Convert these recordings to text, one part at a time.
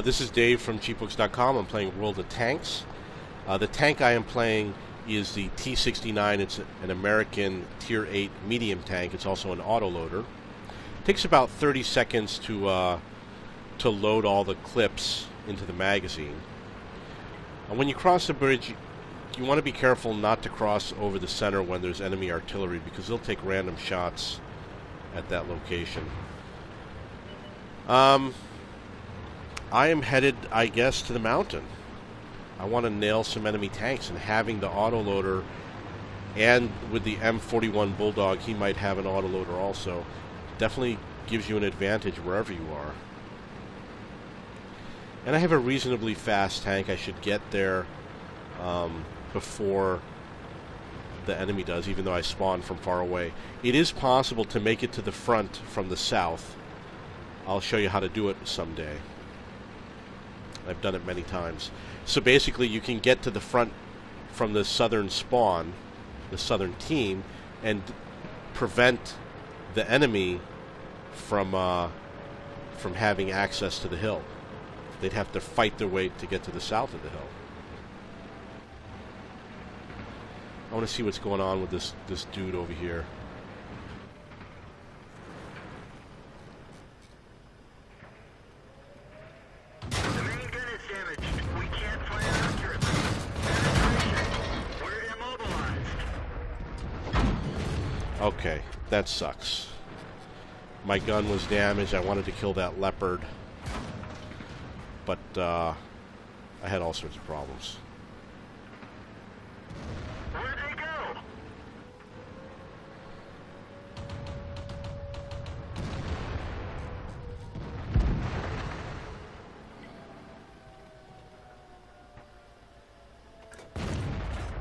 This is Dave from cheapbooks.com. I'm playing World of Tanks. The tank I am playing is the T69. It's an American Tier 8 medium tank. It's also an autoloader. It takes about 30 seconds to load all the clips into the magazine. When you cross the bridge, you want to be careful not to cross over the center when there's enemy artillery, because they'll take random shots at that location. I am headed, I guess, to the mountain. I want to nail some enemy tanks, and having the autoloader, and with the M41 Bulldog, he might have an autoloader also, definitely gives you an advantage wherever you are. And I have a reasonably fast tank. I should get there before the enemy does, even though I spawn from far away. It is possible to make it to the front from the south. I'll show you how to do it someday. I've done it many times. So basically you can get to the front from the southern spawn, the southern team, and prevent the enemy from having access to the hill. They'd have to fight their way to get to the south of the hill. I want to see what's going on with this dude over here. The main gun is damaged. We can't fire accurately. We're immobilized. Okay, that sucks. My gun was damaged. I wanted to kill that leopard, but I had all sorts of problems. Where'd they go?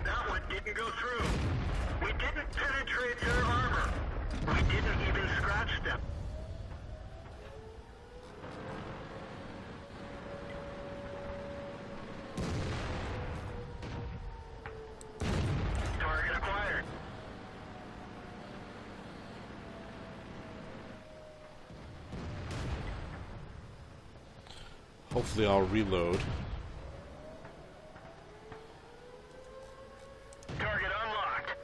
That one didn't go through. We didn't penetrate their armor. We didn't even scratch them. Target acquired. Hopefully I'll reload. Target unlocked.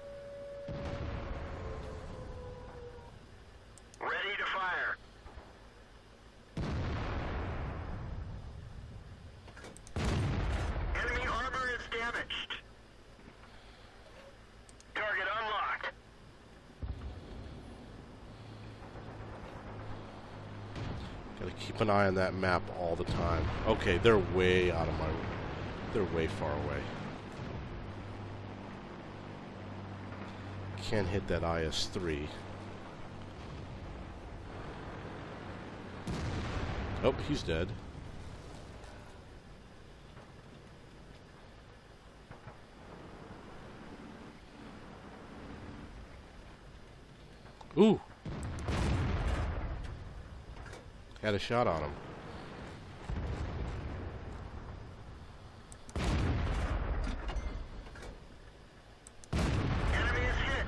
Ready to fire. Enemy armor is damaged. Target unlocked. Gotta keep an eye on that map all the time. Okay, they're way out of my... They're way far away. Can't hit that IS-3. Oh, he's dead. Ooh! Had a shot on him. Enemy is hit.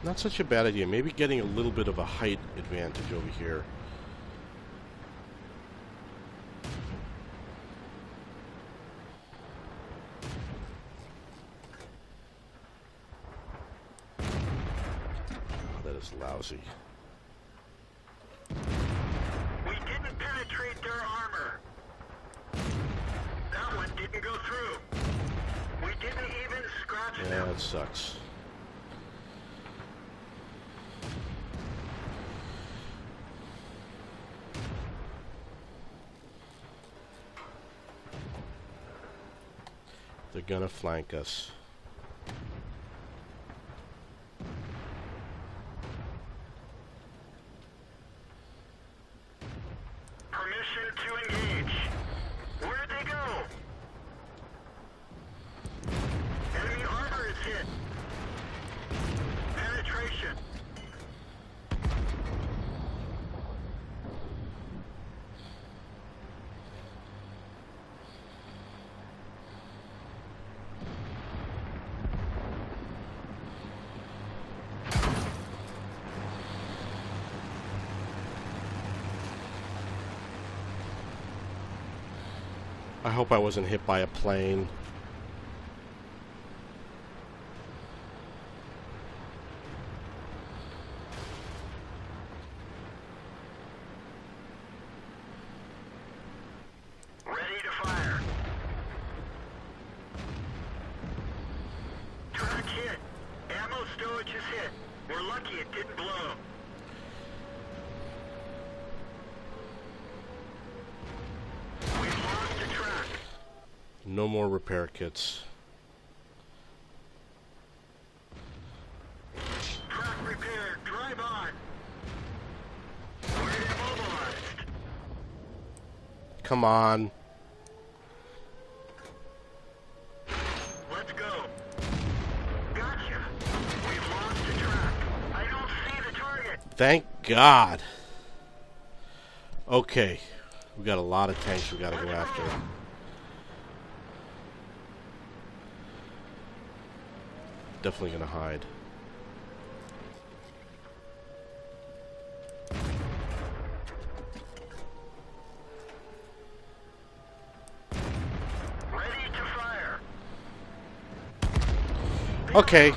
Not such a bad idea. Maybe getting a little bit of a height advantage over here. That is lousy. We didn't penetrate their armor. That one didn't go through. We didn't even scratch Yeah, them. that sucks. They're gonna flank us. Permission to engage. Where'd they go? Enemy armor is hit. Penetration. I hope I wasn't hit by a plane. Ready to fire. Track hit. Ammo stowage is hit. We're lucky it didn't blow. We've lost a track. No more repair kits. Track repaired. Drive on. We're immobilized. Come on. Let's go. Gotcha. We've lost a track. I don't see the target. Thank God. Okay. We got a lot of tanks we gotta go after. Definitely gonna hide. Ready to fire. Okay.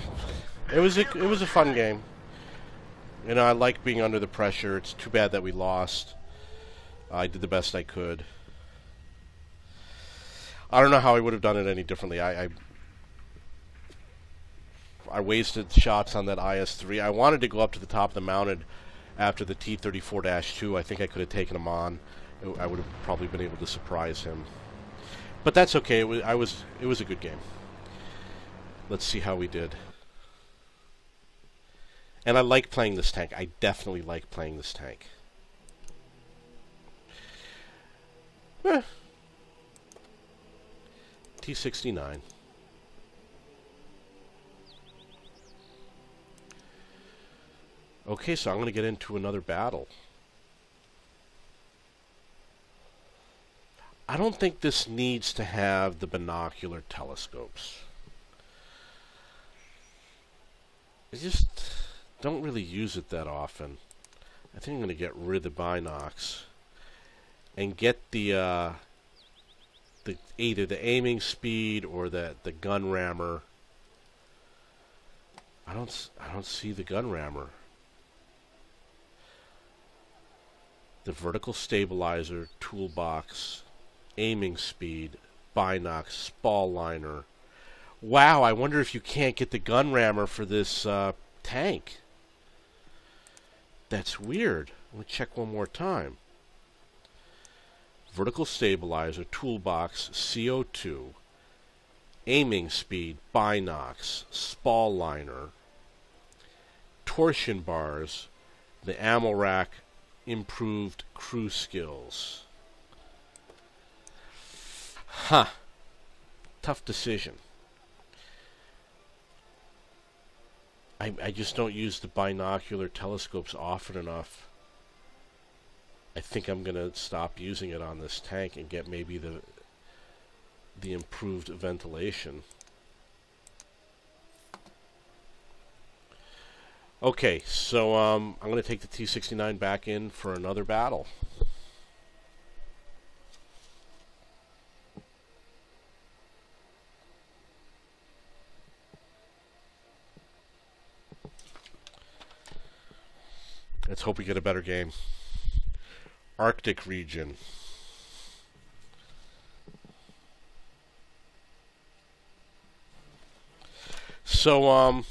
It was a fun game. You know, I like being under the pressure. It's too bad that we lost. I did the best I could. I don't know how I would have done it any differently. I wasted shots on that IS-3. I wanted to go up to the top of the mountain after the T-34-2. I think I could have taken him on. I would have probably been able to surprise him. But that's okay. It was a good game. Let's see how we did. And I like playing this tank. I definitely like playing this tank. T69. Okay, so I'm going to get into another battle. I don't think this needs to have the binocular telescopes. I just don't really use it that often. I think I'm going to get rid of the binocs and get the either the aiming speed or the gun rammer. I don't see the gun rammer. The vertical stabilizer, toolbox, aiming speed, binocs, spall liner. Wow, I wonder if you can't get the gun rammer for this tank. That's weird. Let me check one more time. Vertical stabilizer, toolbox, CO2, aiming speed, binocs, spall liner, torsion bars, the ammo rack, improved crew skills. Huh. Tough decision. I just don't use the binocular telescopes often enough. I think I'm going to stop using it on this tank and get maybe the improved ventilation. Okay, so I'm going to take the T69 back in for another battle. Let's hope we get a better game. Arctic region. So, I'm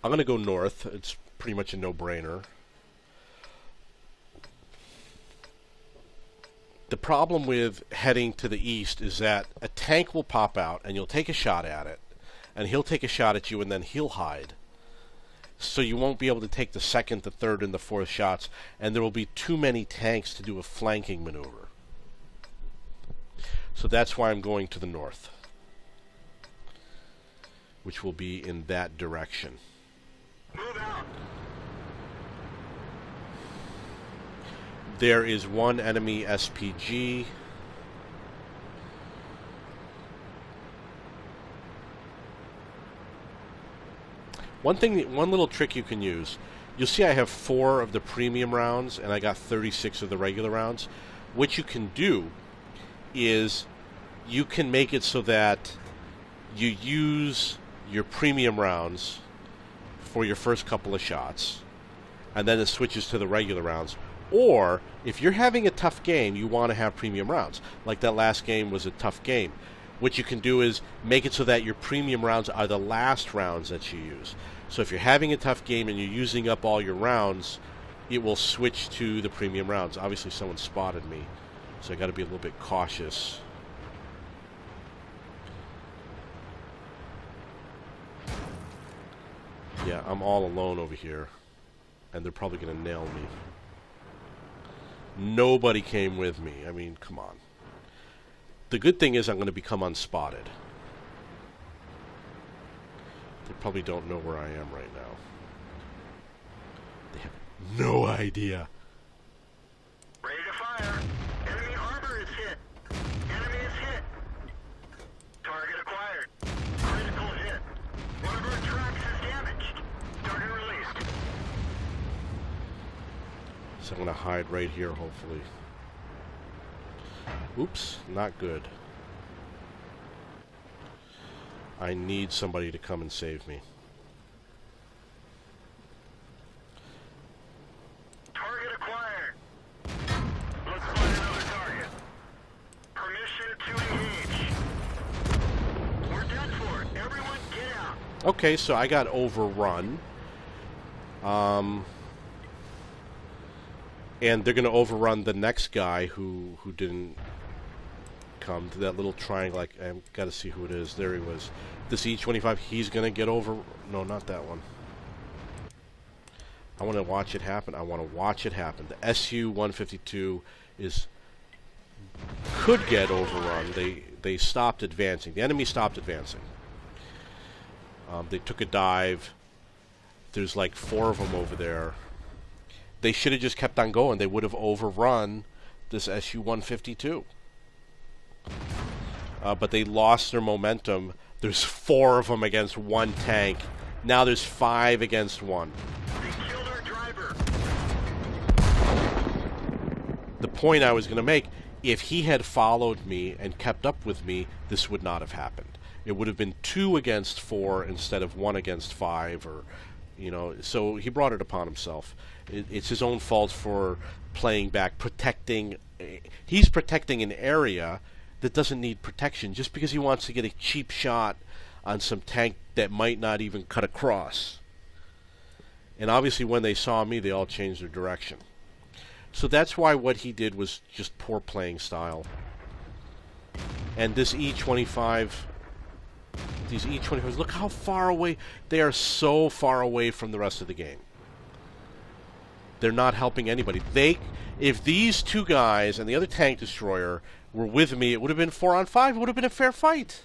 going to go north. It's pretty much a no-brainer. The problem with heading to the east is that a tank will pop out and you'll take a shot at it, and he'll take a shot at you and then he'll hide. So you won't be able to take the second, the third, and the fourth shots, and there will be too many tanks to do a flanking maneuver. So that's why I'm going to the north, which will be in that direction. Move out. There is one enemy SPG. One little trick you can use. You'll see I have 4 of the premium rounds, and I got 36 of the regular rounds. What you can do is you can make it so that you use your premium rounds for your first couple of shots, and then it switches to the regular rounds. Or, if you're having a tough game, you want to have premium rounds. Like that last game was a tough game. What you can do is make it so that your premium rounds are the last rounds that you use. So if you're having a tough game and you're using up all your rounds, it will switch to the premium rounds. Obviously, someone spotted me, so I got to be a little bit cautious. Yeah, I'm all alone over here, and they're probably going to nail me. Nobody came with me. I mean, come on. The good thing is I'm going to become unspotted. They probably don't know where I am right now. They have no idea. Ready to fire. Enemy armor is hit. Enemy is hit. Target acquired. Critical hit. One of our tracks is damaged. Target released. So I'm going to hide right here, hopefully. Oops, not good. I need somebody to come and save me. Target acquired. Let's find another target. Permission to engage. We're done for it. Everyone get out. Okay, so I got overrun. And they're going to overrun the next guy who didn't come to that little triangle. Like, I've got to see who it is. There he was. This E25, he's going to get over... No, not that one. I want to watch it happen. I want to watch it happen. The SU-152 could get overrun. They stopped advancing. The enemy stopped advancing. They took a dive. There's like 4 of them over there. They should have just kept on going. They would have overrun this SU-152. But they lost their momentum. There's 4 of them against 1 tank. Now there's 5 against 1. They killed our driver. The point I was going to make, if he had followed me and kept up with me, this would not have happened. It would have been 2 against 4 instead of 1 against 5, or, you know, so he brought it upon himself. It's his own fault for playing back, protecting. He's protecting an area that doesn't need protection just because he wants to get a cheap shot on some tank that might not even cut across. And obviously when they saw me, they all changed their direction. So that's why what he did was just poor playing style. And this E25, these E25s, look how far away. They are so far away from the rest of the game. They're not helping anybody. If these 2 guys and the other tank destroyer were with me, it would have been 4 on 5. It would have been a fair fight.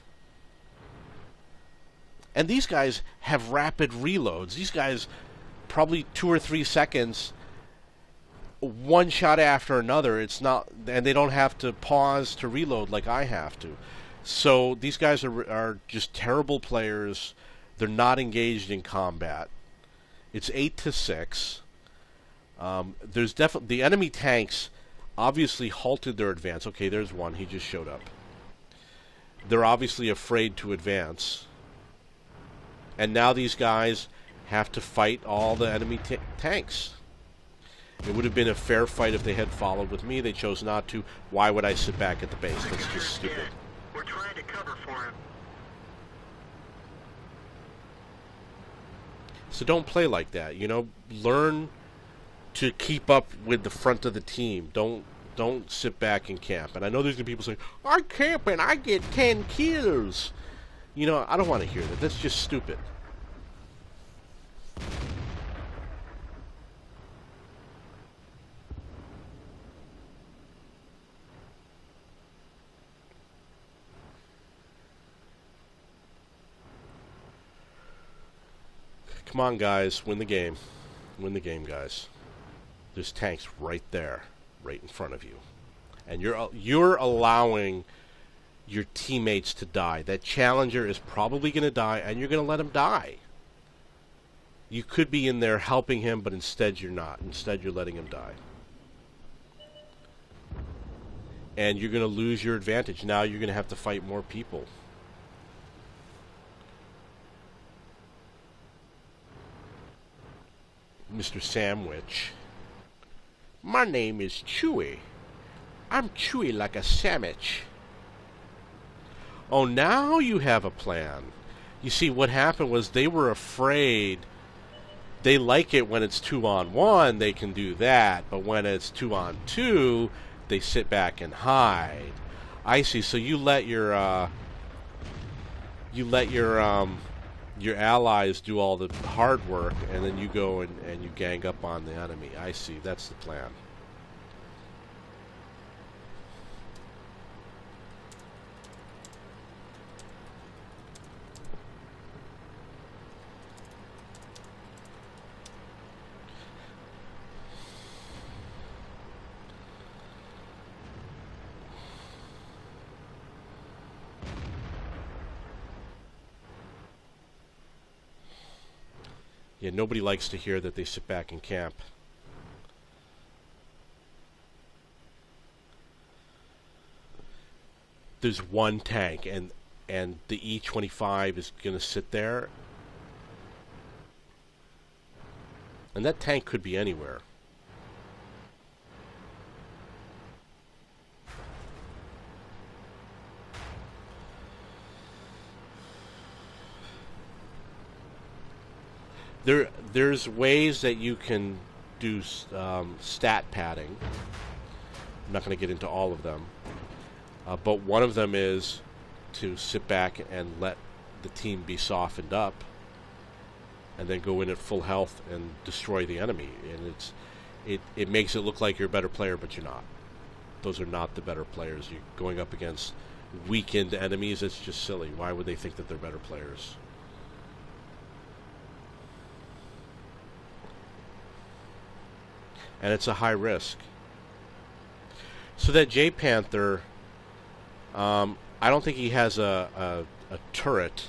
And these guys have rapid reloads. These guys, probably 2 or 3 seconds, one shot after another. It's not, and they don't have to pause to reload like I have to. So these guys are just terrible players. They're not engaged in combat. It's 8-6. There's definitely the enemy tanks obviously halted their advance. Okay, there's one. He just showed up. They're obviously afraid to advance. And now these guys have to fight all the enemy tanks. It would have been a fair fight if they had followed with me. They chose not to. Why would I sit back at the base? That's just stupid. We're trying to cover for him. So don't play like that. You know, learn to keep up with the front of the team. Don't sit back and camp. And I know there's going to be people saying, I camp and I get 10 kills. You know, I don't want to hear that. That's just stupid. Come on, guys. Win the game. Win the game, guys. There's tanks right there, right in front of you. And you're allowing your teammates to die. That Challenger is probably going to die, and you're going to let him die. You could be in there helping him, but instead you're not. Instead, you're letting him die. and you're going to lose your advantage. Now you're going to have to fight more people. Mr. Sandwich. My name is Chewy. I'm chewy like a sandwich. Oh, now you have a plan. You see, what happened was they were afraid. They like it when it's 2-on-1, they can do that. But when it's 2-on-2, they sit back and hide. I see. So you let your allies do all the hard work, and then you go and you gang up on the enemy. I see. That's the plan. Yeah, nobody likes to hear that they sit back and camp. There's one tank, and the E-25 is going to sit there. And that tank could be anywhere. There's ways that you can do stat padding. I'm not going to get into all of them. But one of them is to sit back and let the team be softened up and then go in at full health and destroy the enemy. And it makes it look like you're a better player, but you're not. Those are not the better players. You're going up against weakened enemies. It's just silly. Why would they think that they're better players? And it's a high risk. So that J Panther, I don't think he has a turret.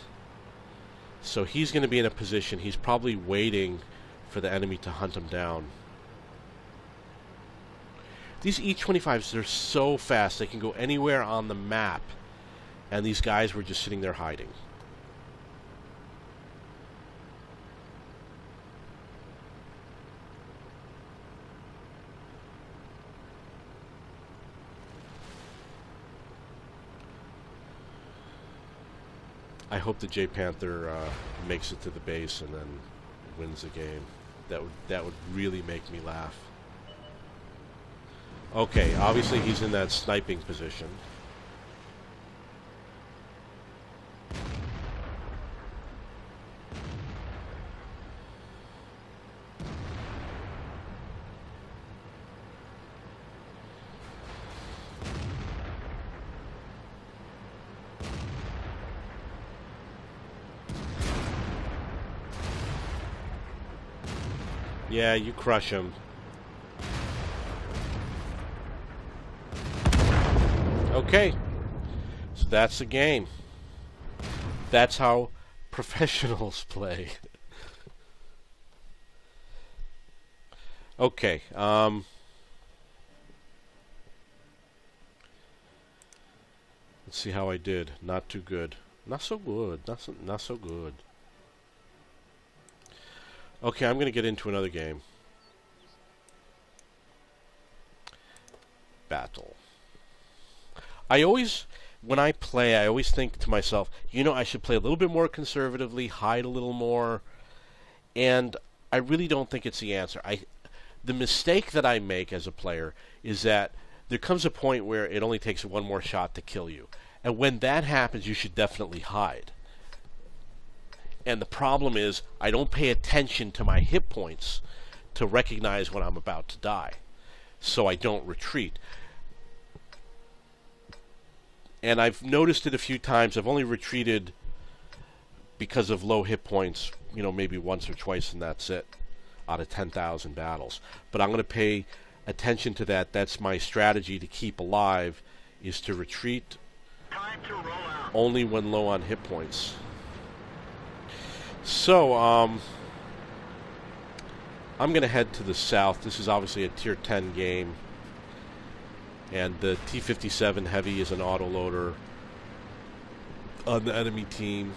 So he's going to be in a position, he's probably waiting for the enemy to hunt him down. These E-25s, they're so fast, they can go anywhere on the map. And these guys were just sitting there hiding. I hope the J Panther makes it to the base and then wins the game. That would really make me laugh. Okay, obviously he's in that sniping position. Yeah, you crush him. Okay. So that's the game. That's how professionals play. Okay. Let's see how I did. Not too good. Not so good. Not so good. Okay, I'm going to get into another game. Battle. When I play, I always think to myself, you know, I should play a little bit more conservatively, hide a little more, and I really don't think it's the answer. The mistake that I make as a player is that there comes a point where it only takes one more shot to kill you. And when that happens, you should definitely hide. And the problem is, I don't pay attention to my hit points to recognize when I'm about to die. So I don't retreat. And I've noticed it a few times. I've only retreated because of low hit points, you know, maybe once or twice, and that's it, out of 10,000 battles. But I'm going to pay attention to that. That's my strategy to keep alive, is to retreat only when low on hit points. So, I'm going to head to the south. This is obviously a tier 10 game. And the T57 Heavy is an autoloader on the enemy team.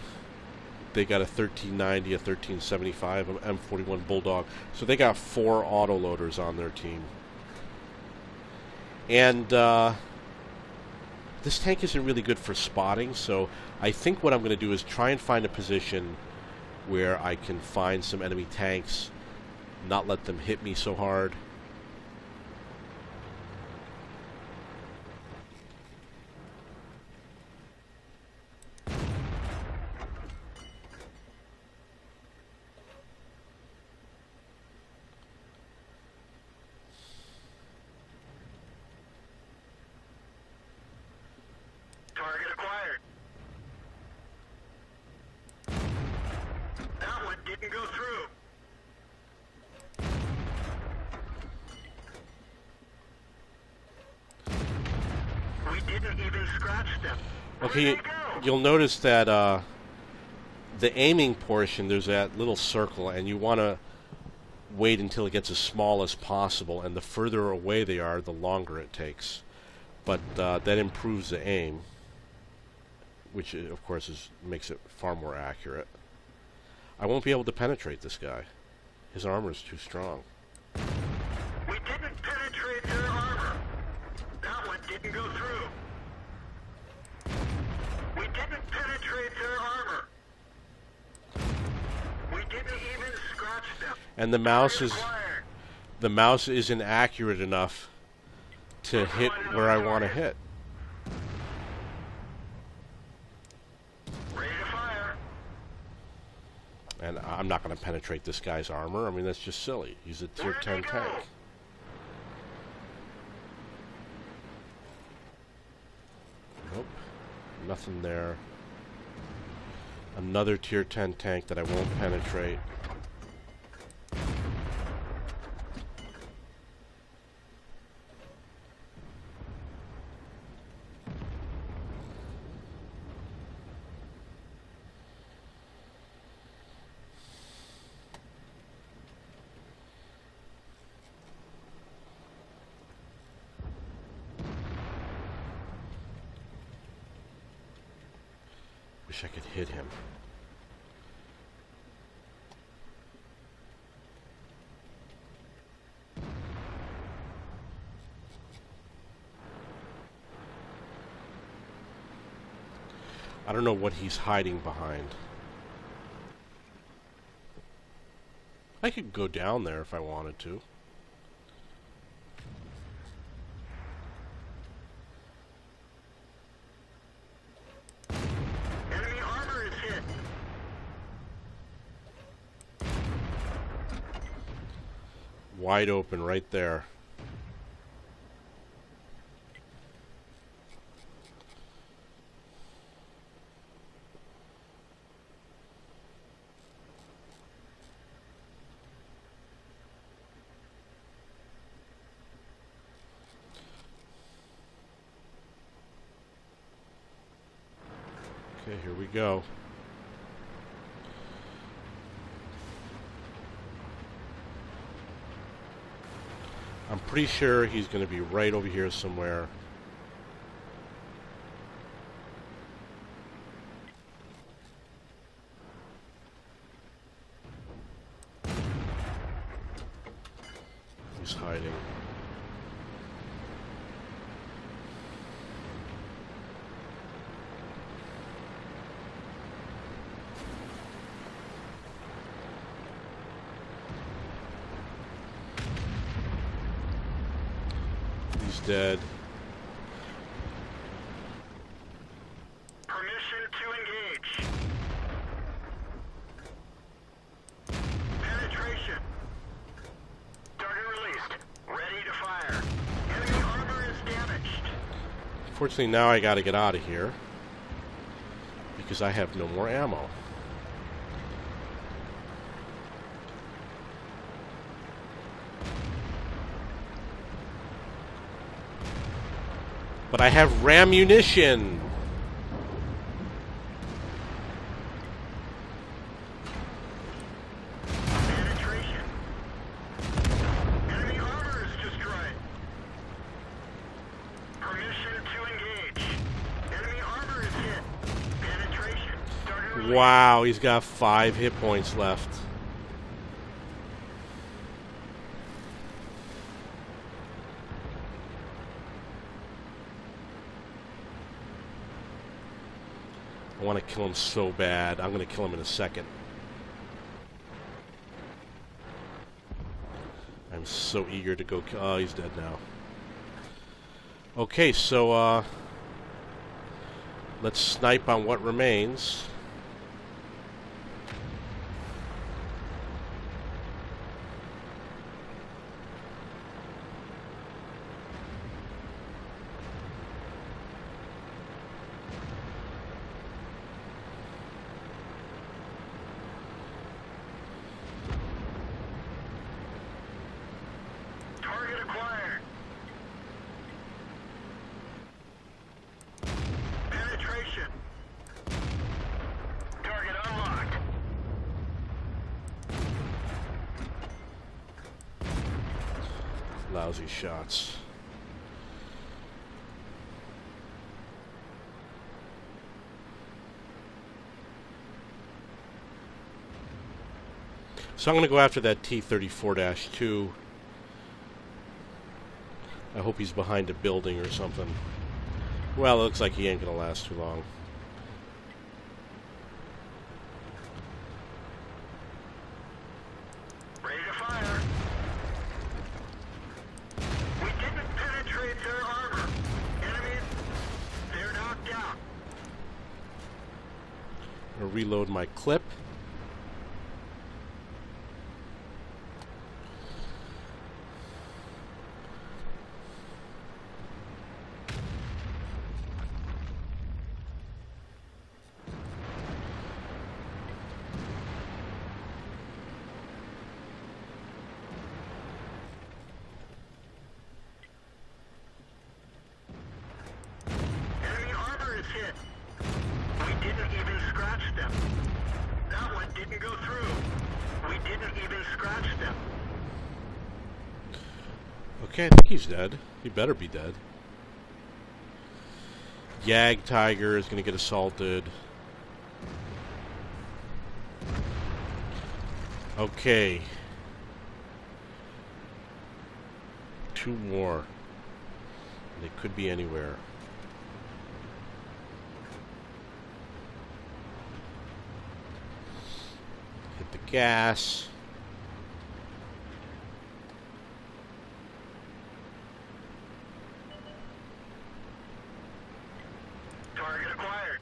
They got a 1390, a 1375, an M41 Bulldog. So they got 4 autoloaders on their team. And this tank isn't really good for spotting, so I think what I'm going to do is try and find a position where I can find some enemy tanks, not let them hit me so hard. Target acquired. That one didn't go through. We didn't even scratch them. Okay, Where'd they go? you'll notice that the aiming portion, there's that little circle, and you want to wait until it gets as small as possible, and the further away they are, the longer it takes. But that improves the aim, which of course makes it far more accurate. I won't be able to penetrate this guy. His armor is too strong. We didn't penetrate their armor. That one didn't go through. We didn't penetrate their armor. We didn't even scratch them. And the mouse isn't accurate enough to hit where I want to hit. Ready to fire. And I'm not going to penetrate this guy's armor. I mean, that's just silly. He's a tier 10 tank. Nope. Nothing there. Another tier 10 tank that I won't penetrate. Wish I could hit him. I don't know what he's hiding behind. I could go down there if I wanted to. Enemy armor is hit. Wide open right there. Okay, here we go. I'm pretty sure he's going to be right over here somewhere. He's hiding. Dead. Permission to engage. Penetration. Target released. Ready to fire. Enemy armor is damaged. Unfortunately, now I gotta get out of here because I have no more ammo. But I have rammunition. Penetration. Enemy armor is destroyed. Wow, he's got 5 hit points left. I want to kill him so bad. I'm going to kill him in a second. I'm so eager to go kill... Oh, he's dead now. Okay, so, let's snipe on what remains. Target acquired. Penetration. Target unlocked. Lousy shots. So I'm going to go after that T-34-2. I hope he's behind a building or something. Well, it looks like he ain't going to last too long. Ready to fire. We didn't penetrate their armor. Enemies, they're knocked out. I'm going to reload my clip. Enemy armor is hit. We didn't even scratch them. That one didn't go through. We didn't even scratch them. Okay, I think he's dead. He better be dead. Yag Tiger is going to get assaulted. Okay. 2 more. They could be anywhere. Hit the gas. Target acquired.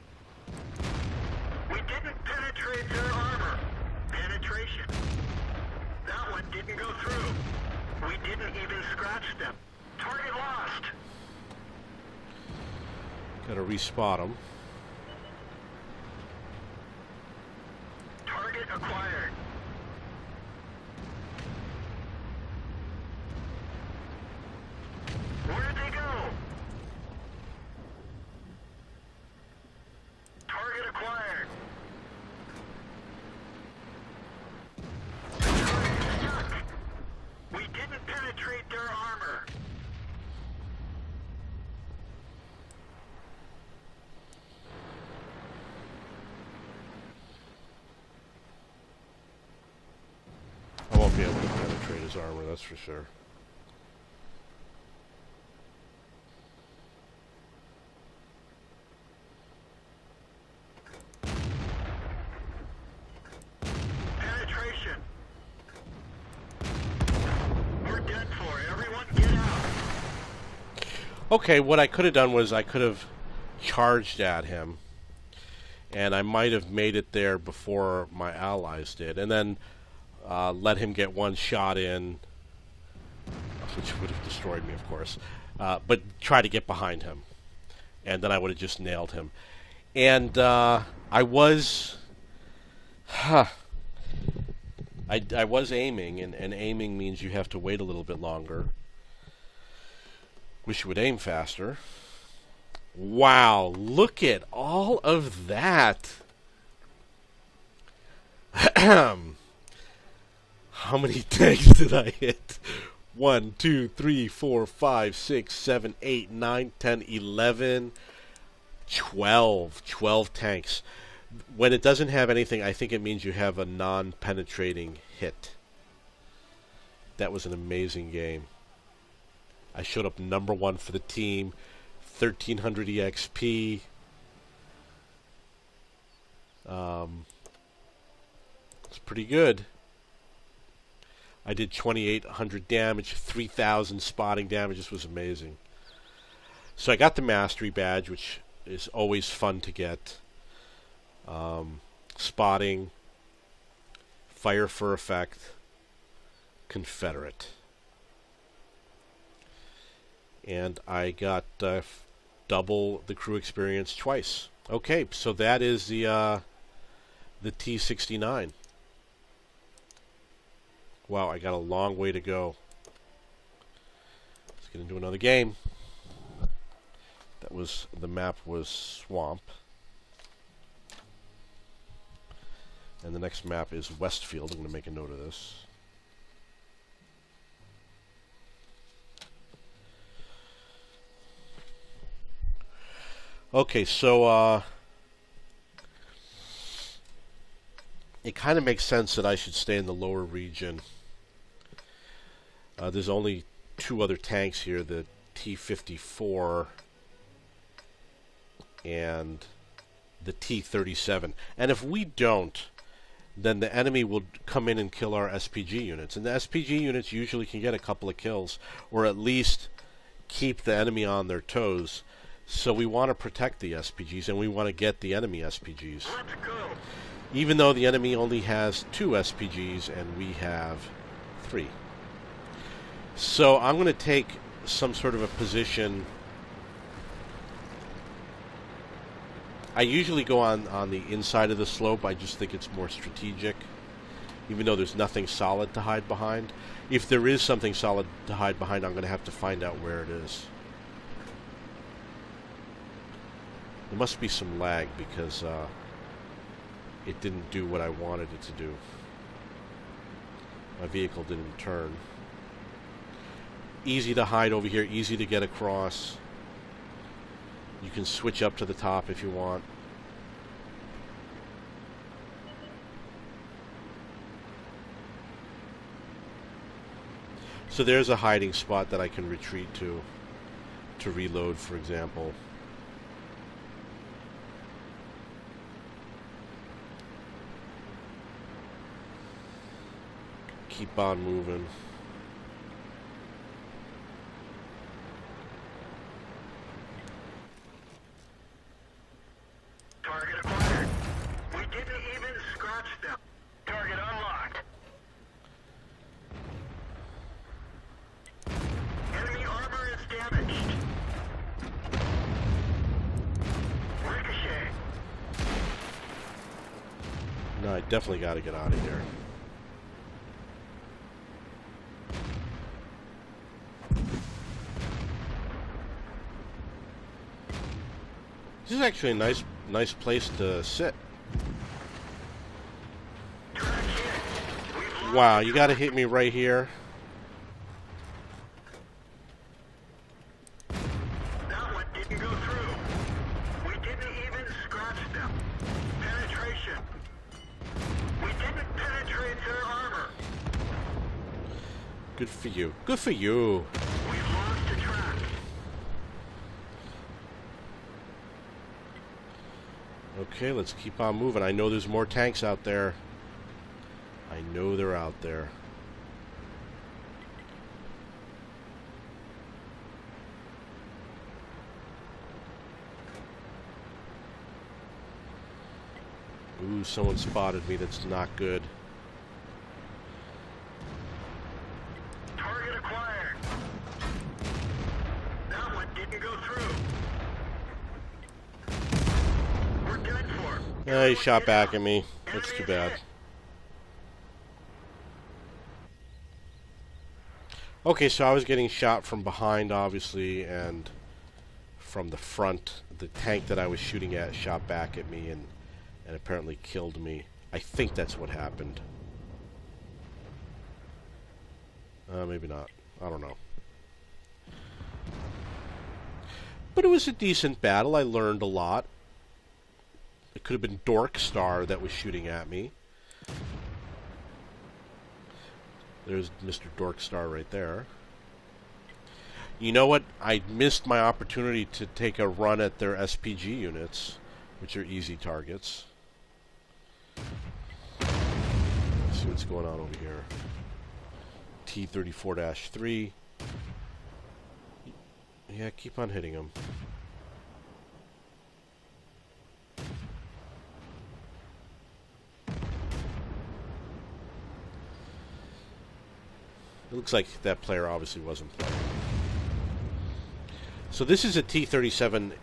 We didn't penetrate their armor. Penetration. That one didn't go through. We didn't even scratch them. Target lost. Gotta respot him. Target acquired. Where'd they go? Target acquired. Target stuck. We didn't penetrate their armor. I won't be able to penetrate his armor, that's for sure. Penetration. We're dead for. Everyone get out. Okay, what I could have done was I could have charged at him, and I might have made it there before my allies did, and then let him get one shot in, which would have destroyed me, of course, but try to get behind him, and then I would have just nailed him. And I was aiming, and aiming means you have to wait a little bit longer. Wish you would aim faster. Wow, look at all of that. How many tanks did I hit? 1, 2, 3, 4, 5, 6, 7, 8, 9, 10, 11, 12. 12 tanks. When it doesn't have anything, I think it means you have a non-penetrating hit. That was an amazing game. I showed up #1 for the team, 1300 EXP. It's pretty good. I did 2800 damage, 3000 spotting damage. This was amazing. So I got the mastery badge, which is always fun to get. Spotting, fire for effect, Confederate. And I got double the crew experience twice. Okay, so that is the T69. Wow, I got a long way to go. Let's get into another game. The map was Swamp. And the next map is Westfield. I'm going to make a note of this. Okay, so it kind of makes sense that I should stay in the lower region. There's only 2 other tanks here, the T54 and the T37. And if we don't, then the enemy will come in and kill our SPG units. And the SPG units usually can get a couple of kills, or at least keep the enemy on their toes. So we want to protect the SPGs, and we want to get the enemy SPGs. Let's go. Even though the enemy only has 2 SPGs and we have 3. So I'm going to take some sort of a position. I usually go on the inside of the slope. I just think it's more strategic, even though there's nothing solid to hide behind. If there is something solid to hide behind, I'm going to have to find out where it is. There must be some lag because it didn't do what I wanted it to do. My vehicle didn't turn. Easy to hide over here, easy to get across. You can switch up to the top if you want. So there's a hiding spot that I can retreat to reload, for example. Keep on moving. Target acquired. We didn't even scratch them. Target unlocked. Enemy armor is damaged. Ricochet. No, I definitely got to get out of here. This is actually a nice place to sit. Wow, you gotta hit me right here. That one didn't go through. We didn't even scratch them. Penetration. We didn't penetrate their armor. Good for you. Good for you. We've lost a track. Okay, let's keep on moving. I know there's more tanks out there. I know they're out there. Ooh, someone spotted me. That's not good. Target acquired. That one didn't go through. We're done for. Yeah, he shot back at me. That's too bad. Okay, so I was getting shot from behind, obviously, and from the front. The tank that I was shooting at shot back at me and apparently killed me. I think that's what happened. Maybe not. I don't know. But it was a decent battle. I learned a lot. It could have been Dork Star that was shooting at me. There's Mr. Dork Star right there. You know what? I missed my opportunity to take a run at their SPG units, which are easy targets. Let's see what's going on over here. T-34-3. Yeah, keep on hitting them. It looks like that player obviously wasn't playing. So this is a T-37.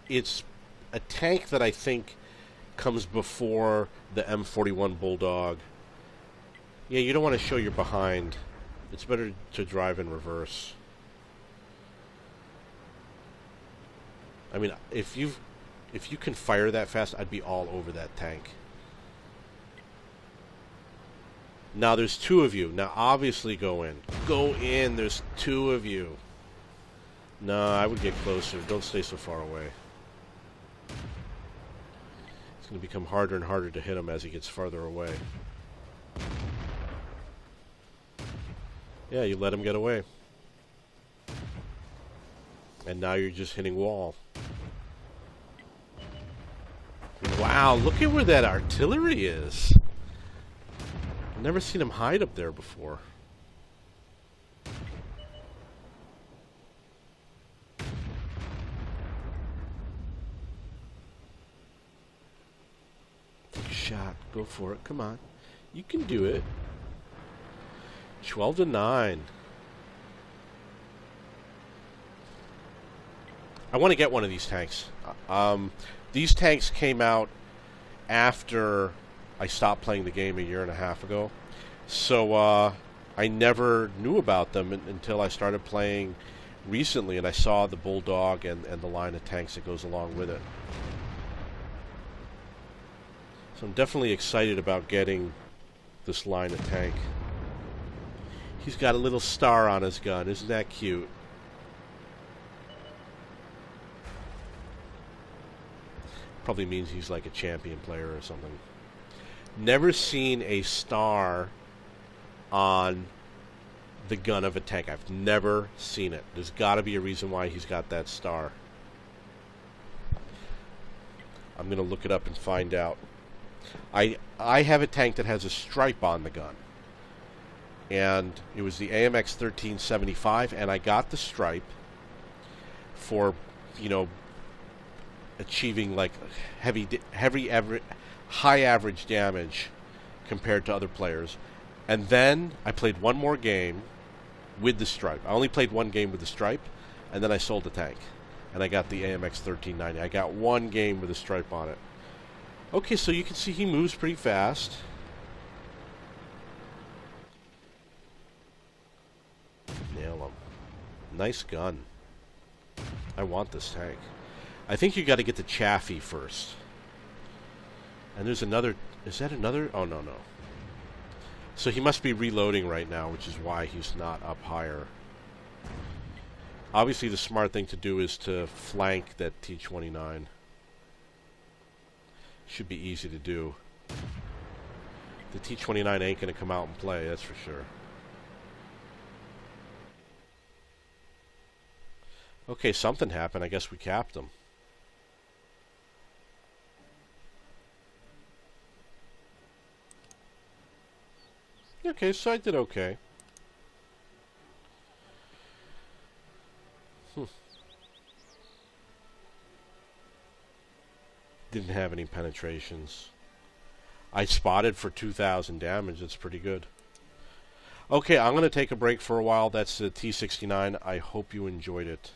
It's a tank that I think comes before the M41 Bulldog. Yeah, you don't want to show your behind. It's better to drive in reverse. I mean, if you can fire that fast, I'd be all over that tank. Now there's two of you. Now obviously go in. Go in. There's two of you. No, I would get closer. Don't stay so far away. It's going to become harder and harder to hit him as he gets farther away. Yeah, you let him get away. And now you're just hitting wall. Wow, look at where that artillery is. I've never seen him hide up there before. Take a shot. Go for it. Come on. You can do it. 12-9. I want to get one of these tanks. These tanks came out after I stopped playing the game a year and a half ago. So I never knew about them until I started playing recently, and I saw the Bulldog and the line of tanks that goes along with it. So I'm definitely excited about getting this line of tank. He's got a little star on his gun. Isn't that cute? Probably means he's like a champion player or something. Never seen a star on the gun of a tank. I've never seen it. There's got to be a reason why he's got that star. I'm going to look it up and find out. I have a tank that has a stripe on the gun. And it was the AMX 1375, and I got the stripe for, you know, achieving like high average damage compared to other players. And then I played one more game with the stripe. I only played one game with the stripe, and then I sold the tank, and I got the AMX 1390. I got one game with a stripe on it. Okay, so you can see he moves pretty fast. Nail him. Nice gun. I want this tank. I think you got to get the Chaffee first. And there's another... Is that another? Oh, no, no. So he must be reloading right now, which is why he's not up higher. Obviously, the smart thing to do is to flank that T-29. Should be easy to do. The T-29 ain't going to come out and play, that's for sure. Okay, something happened. I guess we capped him. Okay, so I did okay. Didn't have any penetrations. I spotted for 2,000 damage. That's pretty good. Okay, I'm going to take a break for a while. That's the T69. I hope you enjoyed it.